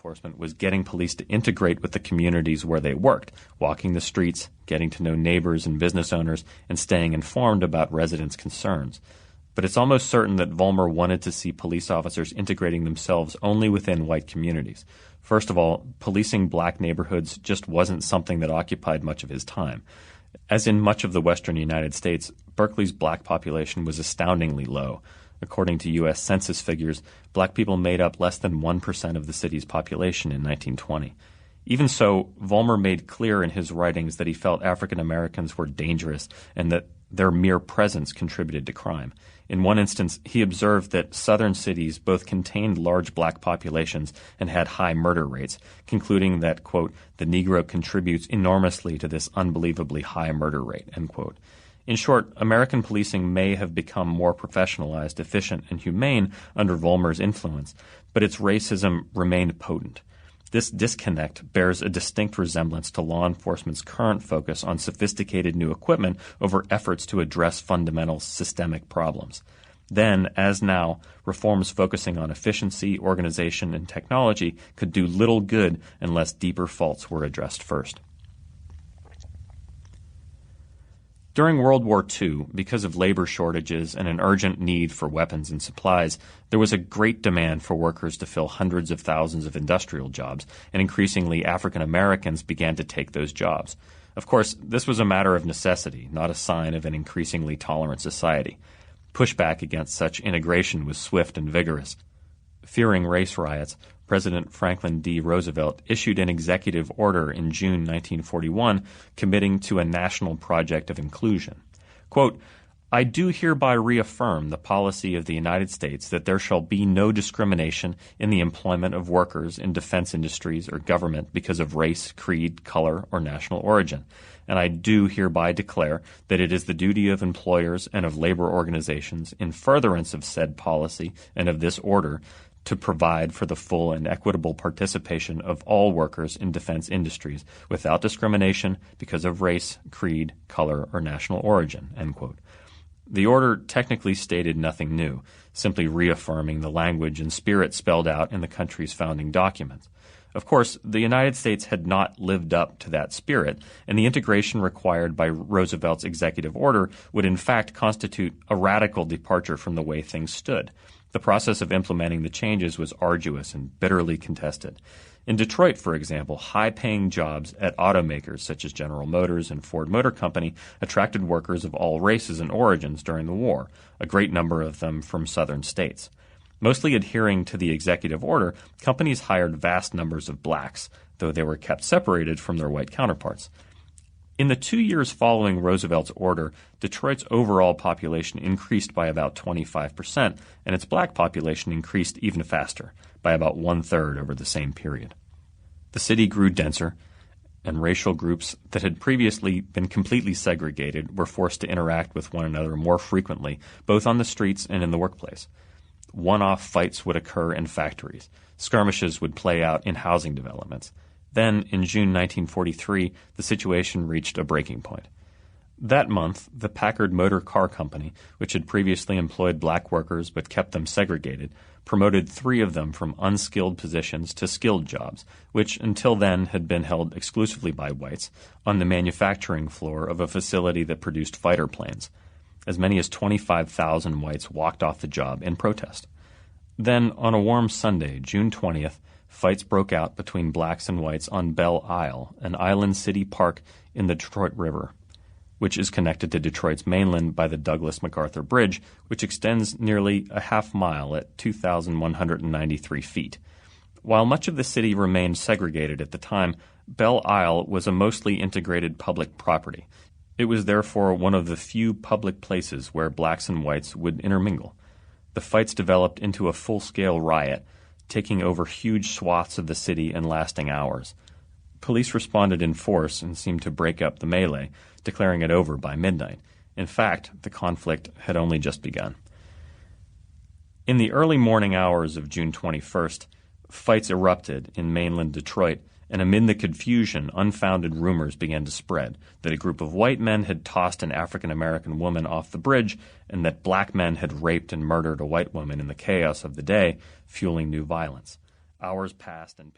enforcement was getting police to integrate with the communities where they worked, walking the streets, getting to know neighbors and business owners, and staying informed about residents' concerns. But it's almost certain that Vollmer wanted to see police officers integrating themselves only within white communities. First of all, policing black neighborhoods just wasn't something that occupied much of his time. As in much of the western United States, Berkeley's black population was astoundingly low. According to U.S. Census figures, black people made up less than 1% of the city's population in 1920. Even so, Vollmer made clear in his writings that he felt African Americans were dangerous and that their mere presence contributed to crime. In one instance, he observed that southern cities both contained large black populations and had high murder rates, concluding that, quote, the Negro contributes enormously to this unbelievably high murder rate, end quote. In short, American policing may have become more professionalized, efficient, and humane under Vollmer's influence, but its racism remained potent. This disconnect bears a distinct resemblance to law enforcement's current focus on sophisticated new equipment over efforts to address fundamental systemic problems. Then, as now, reforms focusing on efficiency, organization, and technology could do little good unless deeper faults were addressed first. During World War II, because of labor shortages and an urgent need for weapons and supplies, there was a great demand for workers to fill hundreds of thousands of industrial jobs, and increasingly African Americans began to take those jobs. Of course, this was a matter of necessity, not a sign of an increasingly tolerant society. Pushback against such integration was swift and vigorous. Fearing race riots, President Franklin D. Roosevelt issued an executive order in June 1941 committing to a national project of inclusion. Quote, I do hereby reaffirm the policy of the United States that there shall be no discrimination in the employment of workers in defense industries or government because of race, creed, color, or national origin. And I do hereby declare that it is the duty of employers and of labor organizations in furtherance of said policy and of this order to provide for the full and equitable participation of all workers in defense industries without discrimination because of race, creed, color, or national origin, end quote. The order technically stated nothing new, simply reaffirming the language and spirit spelled out in the country's founding documents. Of course, the United States had not lived up to that spirit, and the integration required by Roosevelt's executive order would in fact constitute a radical departure from the way things stood. The process of implementing the changes was arduous and bitterly contested. In Detroit, for example, high-paying jobs at automakers such as General Motors and Ford Motor Company attracted workers of all races and origins during the war, a great number of them from southern states. Mostly adhering to the executive order, companies hired vast numbers of blacks, though they were kept separated from their white counterparts. In the 2 years following Roosevelt's order, Detroit's overall population increased by about 25%, and its black population increased even faster, by about one-third over the same period. The city grew denser, and racial groups that had previously been completely segregated were forced to interact with one another more frequently, both on the streets and in the workplace. One-off fights would occur in factories. Skirmishes would play out in housing developments. Then, in June 1943, the situation reached a breaking point. That month, the Packard Motor Car Company, which had previously employed black workers but kept them segregated, promoted 3 of them from unskilled positions to skilled jobs, which until then had been held exclusively by whites, on the manufacturing floor of a facility that produced fighter planes. As many as 25,000 whites walked off the job in protest. Then, on a warm Sunday, June 20th, fights broke out between blacks and whites on Belle Isle, an island city park in the Detroit River, which is connected to Detroit's mainland by the Douglas MacArthur Bridge, which extends nearly a half mile at 2,193 feet. While much of the city remained segregated at the time, Belle Isle was a mostly integrated public property. It was therefore one of the few public places where blacks and whites would intermingle. The fights developed into a full-scale riot, taking over huge swaths of the city and lasting hours. Police responded in force and seemed to break up the melee, declaring it over by midnight. In fact, the conflict had only just begun. In the early morning hours of June 21st, fights erupted in mainland Detroit, and amid the confusion, unfounded rumors began to spread that a group of white men had tossed an African-American woman off the bridge and that black men had raped and murdered a white woman in the chaos of the day, fueling new violence. Hours passed and